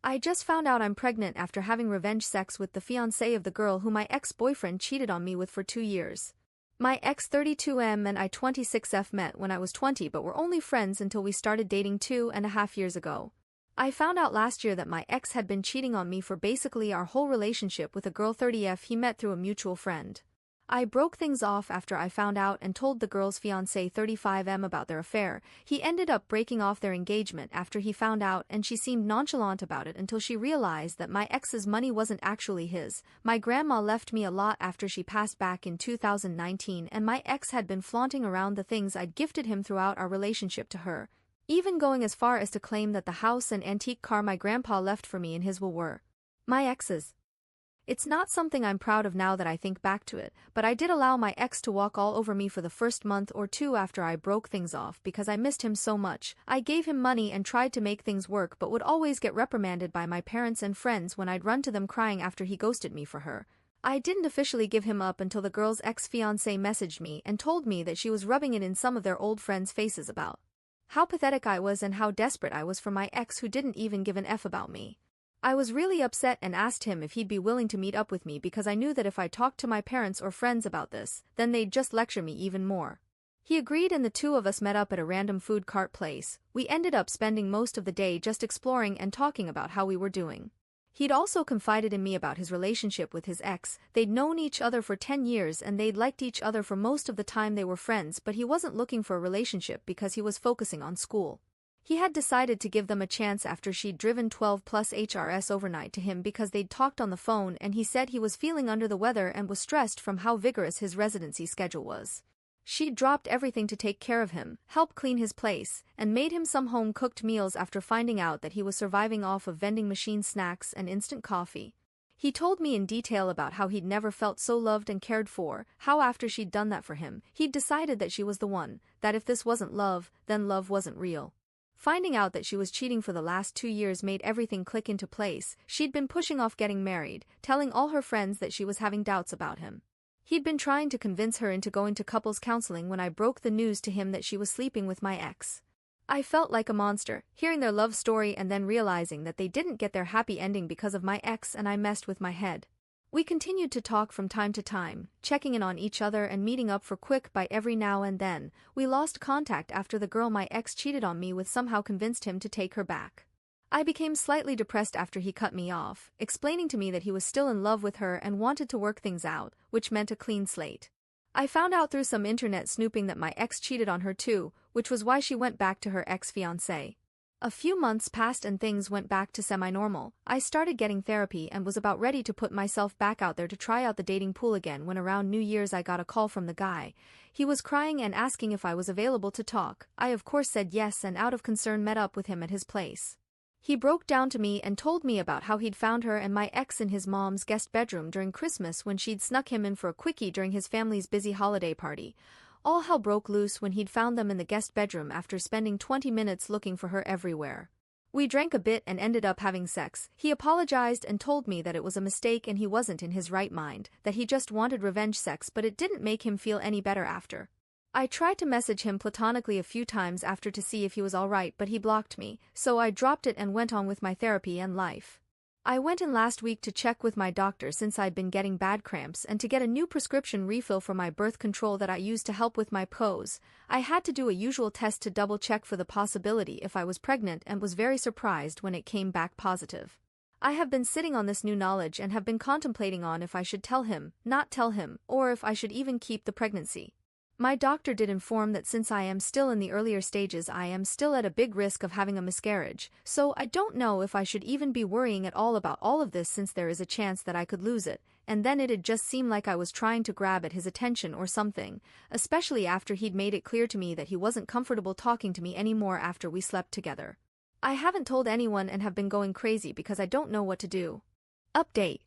I just found out I'm pregnant after having revenge sex with the fiancé of the girl who my ex-boyfriend cheated on me with for 2 years. My ex 32M and I 26F met when I was 20 but were only friends until we started dating 2.5 years ago. I found out last year that my ex had been cheating on me for basically our whole relationship with a girl 30F he met through a mutual friend. I broke things off after I found out and told the girl's fiancé 35M about their affair. He ended up breaking off their engagement after he found out, and she seemed nonchalant about it until she realized that my ex's money wasn't actually his. My grandma left me a lot after she passed back in 2019, and my ex had been flaunting around the things I'd gifted him throughout our relationship to her, even going as far as to claim that the house and antique car my grandpa left for me and his will were my ex's. It's not something I'm proud of now that I think back to it, but I did allow my ex to walk all over me for the first month or two after I broke things off because I missed him so much. I gave him money and tried to make things work but would always get reprimanded by my parents and friends when I'd run to them crying after he ghosted me for her. I didn't officially give him up until the girl's ex-fiancé messaged me and told me that she was rubbing it in some of their old friends' faces about how pathetic I was and how desperate I was for my ex who didn't even give an F about me. I was really upset and asked him if he'd be willing to meet up with me because I knew that if I talked to my parents or friends about this, then they'd just lecture me even more. He agreed and the two of us met up at a random food cart place. We ended up spending most of the day just exploring and talking about how we were doing. He'd also confided in me about his relationship with his ex. They'd known each other for 10 years and they'd liked each other for most of the time they were friends, but he wasn't looking for a relationship because he was focusing on school. He had decided to give them a chance after she'd driven 12 plus HRS overnight to him because they'd talked on the phone, and he said he was feeling under the weather and was stressed from how vigorous his residency schedule was. She'd dropped everything to take care of him, help clean his place, and made him some home-cooked meals after finding out that he was surviving off of vending machine snacks and instant coffee. He told me in detail about how he'd never felt so loved and cared for, how after she'd done that for him, he'd decided that she was the one, that if this wasn't love, then love wasn't real. Finding out that she was cheating for the last 2 years made everything click into place. She'd been pushing off getting married, telling all her friends that she was having doubts about him. He'd been trying to convince her into going to couples counseling when I broke the news to him that she was sleeping with my ex. I felt like a monster, hearing their love story and then realizing that they didn't get their happy ending because of my ex, and I messed with my head. We continued to talk from time to time, checking in on each other and meeting up for quick bite every now and then. We lost contact after the girl my ex cheated on me with somehow convinced him to take her back. I became slightly depressed after he cut me off, explaining to me that he was still in love with her and wanted to work things out, which meant a clean slate. I found out through some internet snooping that my ex cheated on her too, which was why she went back to her ex-fiancé. A few months passed and things went back to semi-normal. I started getting therapy and was about ready to put myself back out there to try out the dating pool again when around New Year's I got a call from the guy. He was crying and asking if I was available to talk. I of course said yes and out of concern met up with him at his place. He broke down to me and told me about how he'd found her and my ex in his mom's guest bedroom during Christmas when she'd snuck him in for a quickie during his family's busy holiday party. All hell broke loose when he'd found them in the guest bedroom after spending 20 minutes looking for her everywhere. We drank a bit and ended up having sex. He apologized and told me that it was a mistake and he wasn't in his right mind, that he just wanted revenge sex, but it didn't make him feel any better after. I tried to message him platonically a few times after to see if he was alright, but he blocked me, so I dropped it and went on with my therapy and life. I went in last week to check with my doctor since I'd been getting bad cramps and to get a new prescription refill for my birth control that I use to help with my PCOS. I had to do a usual test to double check for the possibility if I was pregnant and was very surprised when it came back positive. I have been sitting on this new knowledge and have been contemplating on if I should tell him, not tell him, or if I should even keep the pregnancy. My doctor did inform that since I am still in the earlier stages I am still at a big risk of having a miscarriage, so I don't know if I should even be worrying at all about all of this since there is a chance that I could lose it, and then it'd just seem like I was trying to grab at his attention or something, especially after he'd made it clear to me that he wasn't comfortable talking to me anymore after we slept together. I haven't told anyone and have been going crazy because I don't know what to do. Update.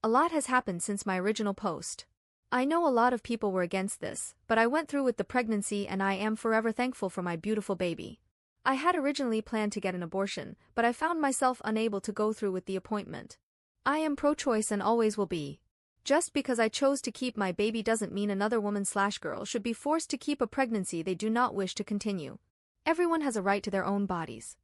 A lot has happened since my original post. I know a lot of people were against this, but I went through with the pregnancy and I am forever thankful for my beautiful baby. I had originally planned to get an abortion, but I found myself unable to go through with the appointment. I am pro-choice and always will be. Just because I chose to keep my baby doesn't mean another woman/girl should be forced to keep a pregnancy they do not wish to continue. Everyone has a right to their own bodies.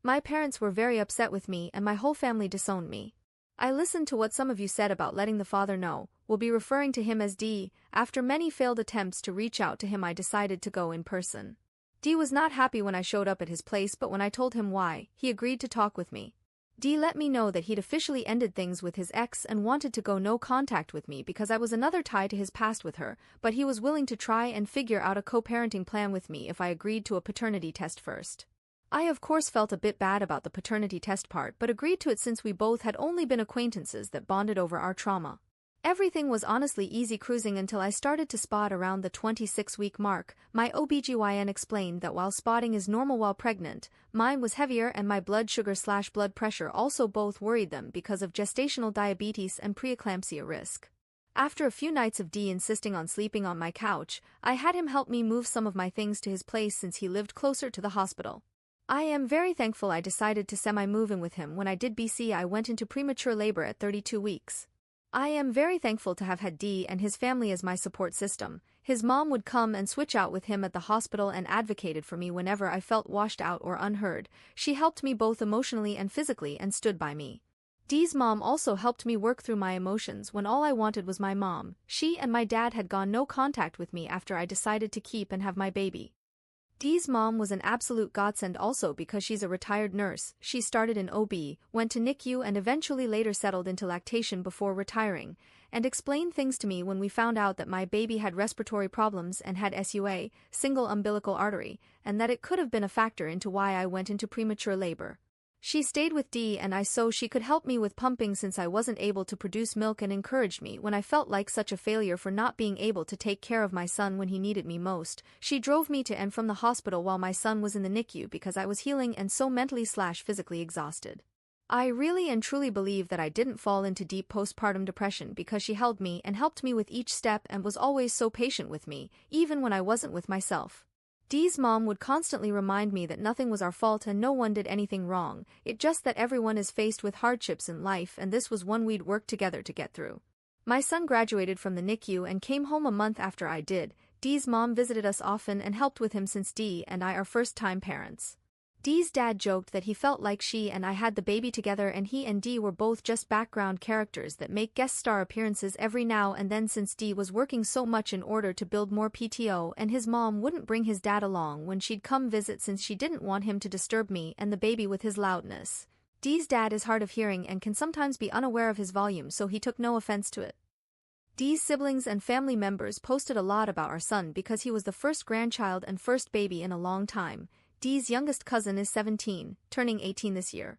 My parents were very upset with me and my whole family disowned me. I listened to what some of you said about letting the father know, we'll be referring to him as D. After many failed attempts to reach out to him, I decided to go in person. D was not happy when I showed up at his place, but when I told him why, he agreed to talk with me. D let me know that he'd officially ended things with his ex and wanted to go no contact with me because I was another tie to his past with her, but he was willing to try and figure out a co-parenting plan with me if I agreed to a paternity test first. I of course felt a bit bad about the paternity test part but agreed to it since we both had only been acquaintances that bonded over our trauma. Everything was honestly easy cruising until I started to spot around the 26-week mark. My OBGYN explained that while spotting is normal while pregnant, mine was heavier and my blood sugar/blood pressure also both worried them because of gestational diabetes and preeclampsia risk. After a few nights of D insisting on sleeping on my couch, I had him help me move some of my things to his place since he lived closer to the hospital. I am very thankful I decided to semi-move in with him. When I did BC, I went into premature labor at 32 weeks. I am very thankful to have had D and his family as my support system. His mom would come and switch out with him at the hospital and advocated for me whenever I felt washed out or unheard. She helped me both emotionally and physically and stood by me. D's mom also helped me work through my emotions when all I wanted was my mom. She and my dad had gone no contact with me after I decided to keep and have my baby. Dee's mom was an absolute godsend also because she's a retired nurse. She started in OB, went to NICU and eventually later settled into lactation before retiring, and explained things to me when we found out that my baby had respiratory problems and had SUA, single umbilical artery, and that it could have been a factor into why I went into premature labor. She stayed with Dee and I so she could help me with pumping since I wasn't able to produce milk and encouraged me when I felt like such a failure for not being able to take care of my son when he needed me most. She drove me to and from the hospital while my son was in the NICU because I was healing and so mentally/physically exhausted. I really and truly believe that I didn't fall into deep postpartum depression because she held me and helped me with each step and was always so patient with me, even when I wasn't with myself. Dee's mom would constantly remind me that nothing was our fault and no one did anything wrong, it just that everyone is faced with hardships in life and this was one we'd work together to get through. My son graduated from the NICU and came home a month after I did. Dee's mom visited us often and helped with him since Dee and I are first-time parents. Dee's dad joked that he felt like she and I had the baby together and he and Dee were both just background characters that make guest star appearances every now and then since Dee was working so much in order to build more PTO and his mom wouldn't bring his dad along when she'd come visit since she didn't want him to disturb me and the baby with his loudness. Dee's dad is hard of hearing and can sometimes be unaware of his volume so he took no offense to it. Dee's siblings and family members posted a lot about our son because he was the first grandchild and first baby in a long time. Dee's youngest cousin is 17, turning 18 this year.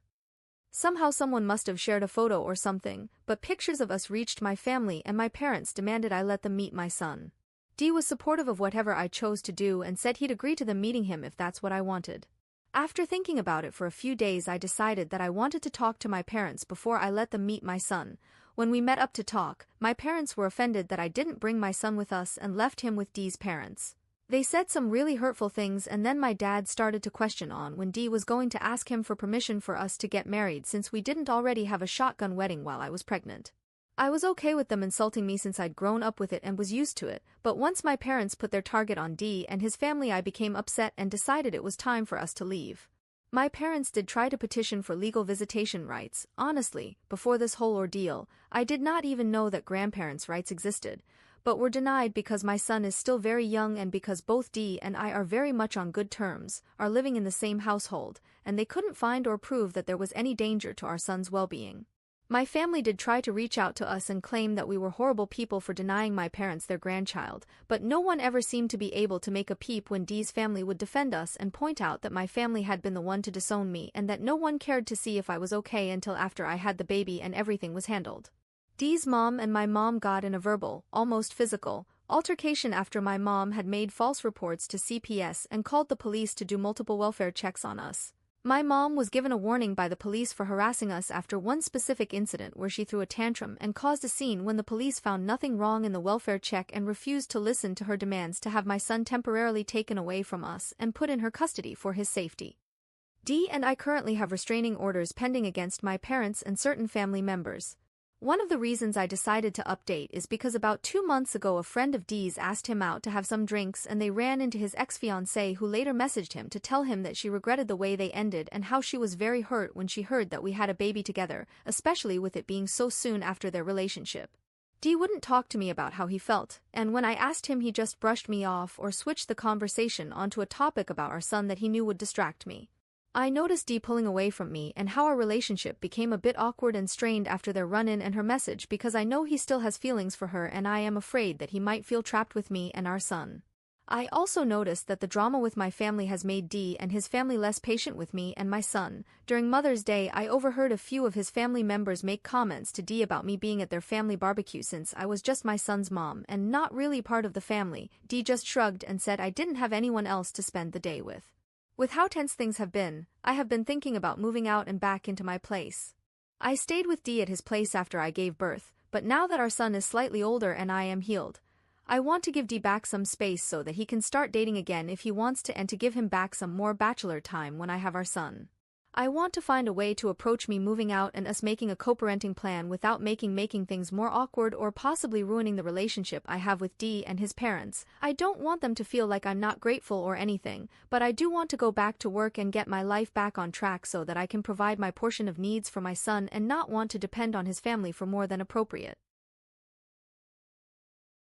Somehow someone must have shared a photo or something, but pictures of us reached my family and my parents demanded I let them meet my son. Dee was supportive of whatever I chose to do and said he'd agree to them meeting him if that's what I wanted. After thinking about it for a few days I decided that I wanted to talk to my parents before I let them meet my son. When we met up to talk, my parents were offended that I didn't bring my son with us and left him with Dee's parents. They said some really hurtful things and then my dad started to question on when Dee was going to ask him for permission for us to get married since we didn't already have a shotgun wedding while I was pregnant. I was okay with them insulting me since I'd grown up with it and was used to it, but once my parents put their target on Dee and his family I became upset and decided it was time for us to leave. My parents did try to petition for legal visitation rights. Honestly, before this whole ordeal, I did not even know that grandparents' rights existed, but were denied because my son is still very young and because both Dee and I are very much on good terms, are living in the same household, and they couldn't find or prove that there was any danger to our son's well-being. My family did try to reach out to us and claim that we were horrible people for denying my parents their grandchild, but no one ever seemed to be able to make a peep when Dee's family would defend us and point out that my family had been the one to disown me and that no one cared to see if I was okay until after I had the baby and everything was handled. Dee's mom and my mom got in a verbal, almost physical, altercation after my mom had made false reports to CPS and called the police to do multiple welfare checks on us. My mom was given a warning by the police for harassing us after one specific incident where she threw a tantrum and caused a scene when the police found nothing wrong in the welfare check and refused to listen to her demands to have my son temporarily taken away from us and put in her custody for his safety. Dee and I currently have restraining orders pending against my parents and certain family members. One of the reasons I decided to update is because about 2 months ago a friend of D's asked him out to have some drinks and they ran into his ex-fiancé, who later messaged him to tell him that she regretted the way they ended and how she was very hurt when she heard that we had a baby together, especially with it being so soon after their relationship. D wouldn't talk to me about how he felt, and when I asked him he just brushed me off or switched the conversation onto a topic about our son that he knew would distract me. I noticed D pulling away from me and how our relationship became a bit awkward and strained after their run-in and her message, because I know he still has feelings for her and I am afraid that he might feel trapped with me and our son. I also noticed that the drama with my family has made D and his family less patient with me and my son. During Mother's Day, I overheard a few of his family members make comments to D about me being at their family barbecue since I was just my son's mom and not really part of the family. D just shrugged and said I didn't have anyone else to spend the day with. With how tense things have been, I have been thinking about moving out and back into my place. I stayed with D at his place after I gave birth, but now that our son is slightly older and I am healed, I want to give D back some space so that he can start dating again if he wants to, and to give him back some more bachelor time when I have our son. I want to find a way to approach me moving out and us making a co-parenting plan without making things more awkward or possibly ruining the relationship I have with D and his parents. I don't want them to feel like I'm not grateful or anything, but I do want to go back to work and get my life back on track so that I can provide my portion of needs for my son and not want to depend on his family for more than appropriate.